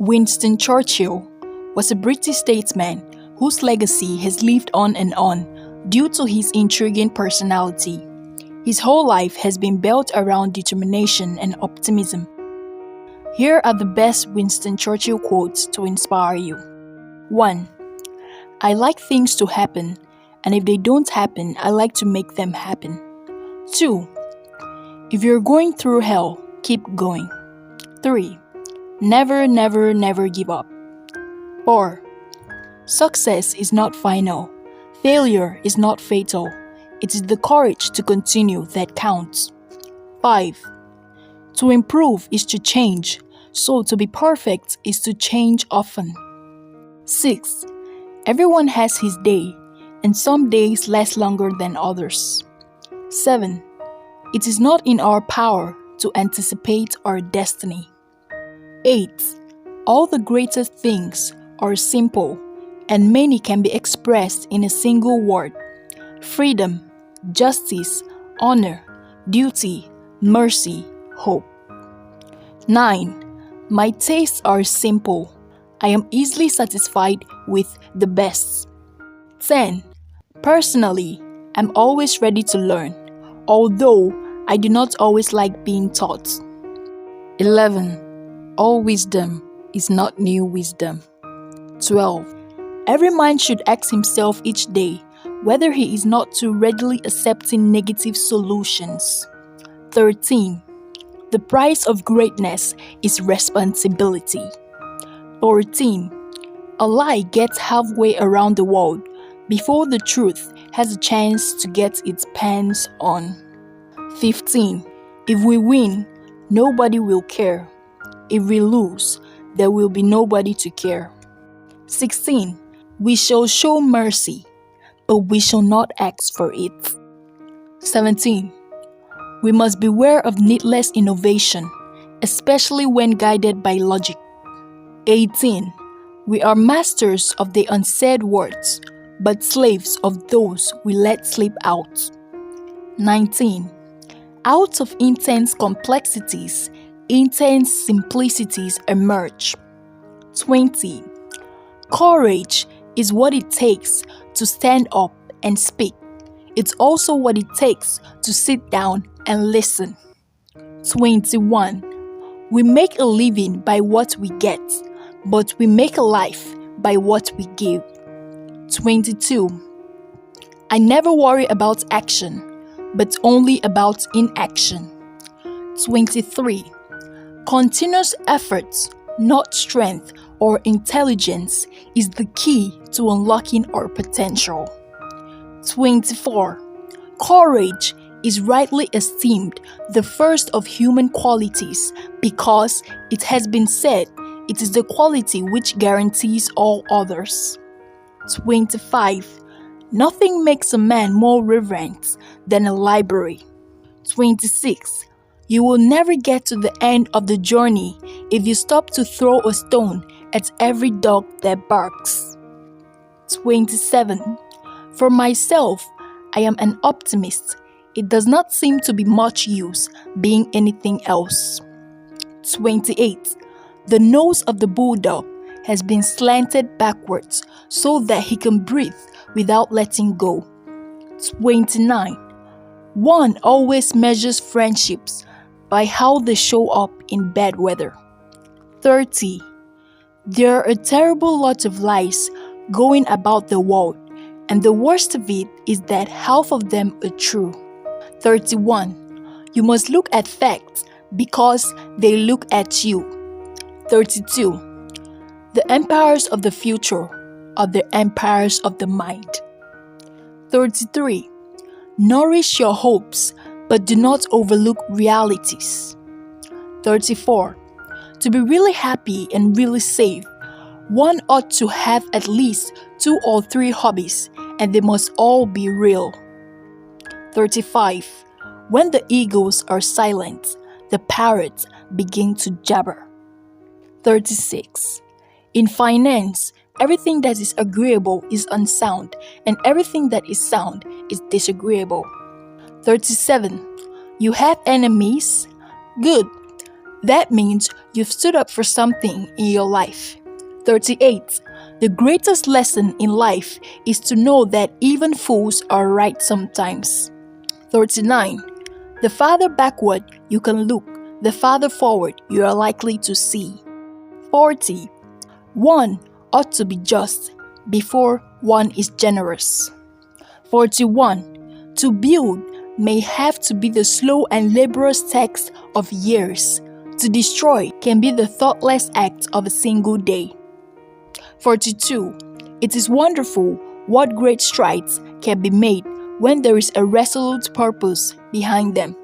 Winston Churchill was a British statesman whose legacy has lived on and on due to his intriguing personality. His whole life has been built around determination and optimism. Here are the best Winston Churchill quotes to inspire you. 1. I like things to happen, and if they don't happen, I like to make them happen. 2. If you're going through hell, keep going. 3. Never, never, never give up. 4. Success is not final. Failure is not fatal. It is the courage to continue that counts. 5. To improve is to change, so to be perfect is to change often. 6. Everyone has his day, and some days last longer than others. 7. It is not in our power to anticipate our destiny. 8. All the greatest things are simple, and many can be expressed in a single word: freedom, justice, honor, duty, mercy, hope. 9. My tastes are simple. I am easily satisfied with the best. 10. Personally, I'm always ready to learn, although I do not always like being taught. 11. All wisdom is not new wisdom. 12. Every man should ask himself each day whether he is not too readily accepting negative solutions. 13. The price of greatness is responsibility. 14. A lie gets halfway around the world before the truth has a chance to get its pants on. 15. If we win, nobody will care. If we lose, there will be nobody to care. 16. We shall show mercy, but we shall not ask for it. 17. We must beware of needless innovation, especially when guided by logic. 18. We are masters of the unsaid words, but slaves of those we let slip out. 19. Out of intense complexities, intense simplicities emerge. 20. Courage is what it takes to stand up and speak. It's also what it takes to sit down and listen. 21. We make a living by what we get, but we make a life by what we give. 22. I never worry about action, but only about inaction. 23. Continuous effort, not strength or intelligence, is the key to unlocking our potential. 24. Courage is rightly esteemed the first of human qualities because it has been said it is the quality which guarantees all others. 25. Nothing makes a man more reverent than a library. 26. You will never get to the end of the journey if you stop to throw a stone at every dog that barks. 27. For myself, I am an optimist. It does not seem to be much use being anything else. 28. The nose of the bulldog has been slanted backwards so that he can breathe without letting go. 29. One always measures friendships by how they show up in bad weather. 30. There are a terrible lot of lies going about the world, and the worst of it is that half of them are true. 31. You must look at facts because they look at you. 32. The empires of the future are the empires of the mind. 33. Nourish your hopes, but do not overlook realities. 34. To be really happy and really safe, one ought to have at least 2 or 3 hobbies, and they must all be real. 35. When the eagles are silent, the parrots begin to jabber. 36. In finance, everything that is agreeable is unsound, and everything that is sound is disagreeable. 37. You have enemies? Good. That means you've stood up for something in your life. 38. The greatest lesson in life is to know that even fools are right sometimes. 39. The farther backward you can look, the farther forward you are likely to see. 40. One ought to be just before one is generous. 41. To build may have to be the slow and laborious task of years. To destroy can be the thoughtless act of a single day. 42. It is wonderful what great strides can be made when there is a resolute purpose behind them.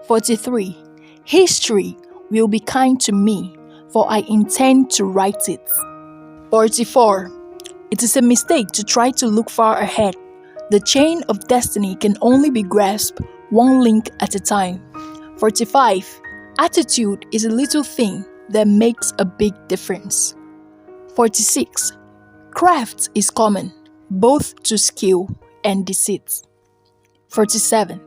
43. History will be kind to me, for I intend to write it. 44. It is a mistake to try to look far ahead. The chain of destiny can only be grasped one link at a time. 45. Attitude is a little thing that makes a big difference. 46. Craft is common, both to skill and deceit. 47.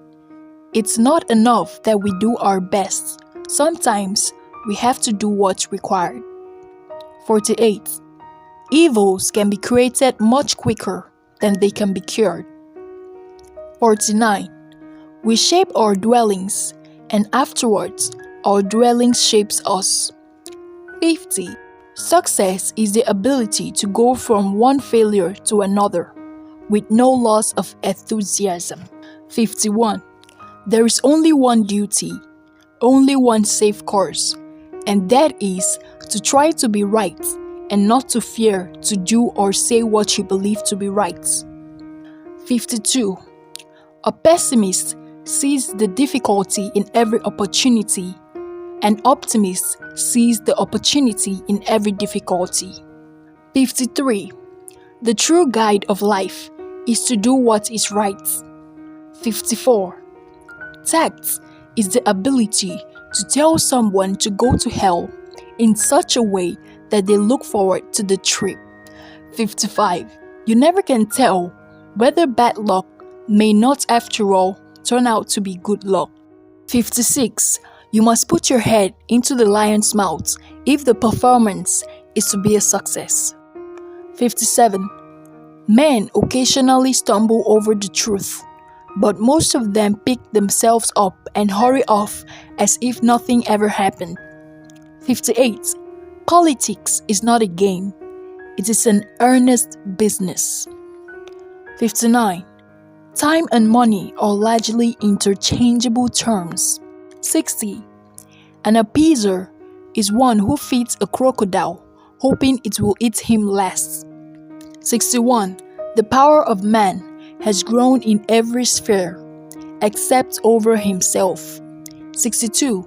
It's not enough that we do our best. Sometimes we have to do what's required. 48. Evils can be created much quicker than they can be cured. 49. We shape our dwellings, and afterwards, our dwellings shapes us. 50. Success is the ability to go from one failure to another with no loss of enthusiasm. 51. There is only one duty, only one safe course, and that is to try to be right and not to fear to do or say what you believe to be right. 52. A pessimist sees the difficulty in every opportunity. An optimist sees the opportunity in every difficulty. 53. The true guide of life is to do what is right. 54. Tact is the ability to tell someone to go to hell in such a way that they look forward to the trip. 55. You never can tell whether bad luck may not after all turn out to be good luck. 56. You must put your head into the lion's mouth if the performance is to be a success. 57. Men occasionally stumble over the truth, but most of them pick themselves up and hurry off as if nothing ever happened. 58. Politics is not a game, it is an earnest business. 59. Time and money are largely interchangeable terms. 60. An appeaser is one who feeds a crocodile, hoping it will eat him last. 61. The power of man has grown in every sphere, except over himself. 62.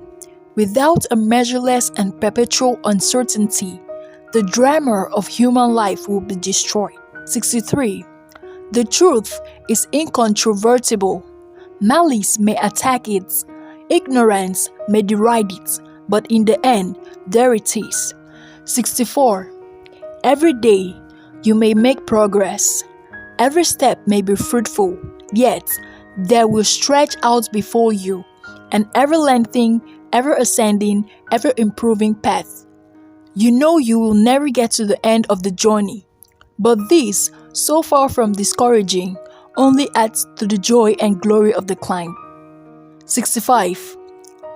Without a measureless and perpetual uncertainty, the drama of human life will be destroyed. 63. The truth is incontrovertible. Malice may attack it. Ignorance may deride it, but in the end, there it is. 64. Every day, you may make progress. Every step may be fruitful, yet there will stretch out before you an ever-lengthening, ever-ascending, ever-improving path. You know you will never get to the end of the journey, but this, so far from discouraging, only adds to the joy and glory of the climb. 65.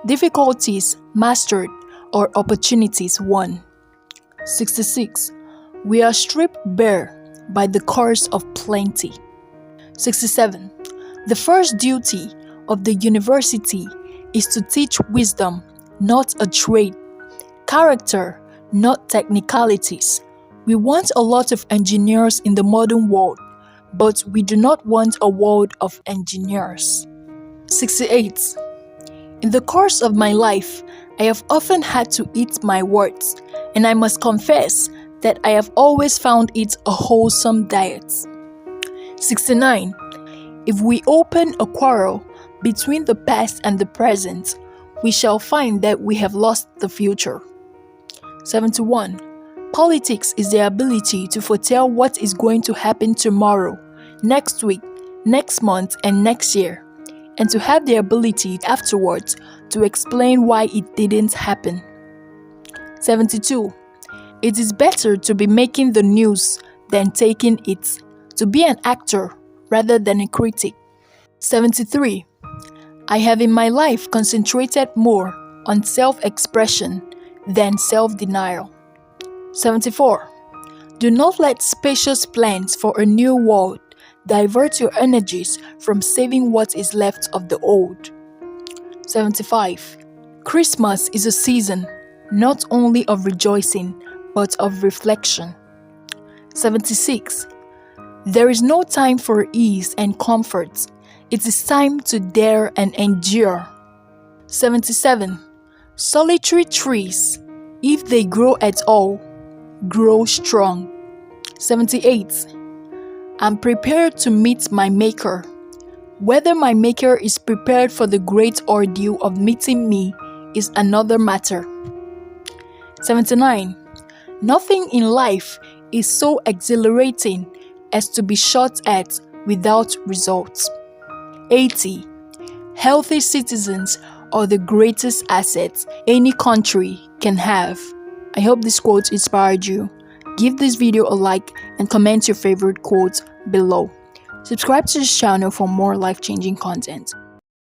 Difficulties mastered or opportunities won. 66. We are stripped bare by the curse of plenty. 67. The first duty of the university is to teach wisdom, not a trade. Character, not technicalities. We want a lot of engineers in the modern world, but we do not want a world of engineers. 68. In the course of my life, I have often had to eat my words, and I must confess that I have always found it a wholesome diet. 69. If we open a quarrel between the past and the present, we shall find that we have lost the future. 71. Politics is the ability to foretell what is going to happen tomorrow, next week, next month, and next year, and to have the ability afterwards to explain why it didn't happen. 72. It is better to be making the news than taking it, to be an actor rather than a critic. 73. I have in my life concentrated more on self-expression than self-denial. 74. Do not let spacious plans for a new world divert your energies from saving what is left of the old. 75. Christmas is a season not only of rejoicing but of reflection. 76. There is no time for ease and comfort. It is time to dare and endure. 77. Solitary trees, if they grow at all, grow strong. 78. I'm prepared to meet my Maker. Whether my Maker is prepared for the great ordeal of meeting me is another matter. 79. Nothing in life is so exhilarating as to be shot at without results. 80. Healthy citizens are the greatest assets any country can have. I hope this quote inspired you. Give this video a like and comment your favorite quote below. Subscribe to this channel for more life-changing content.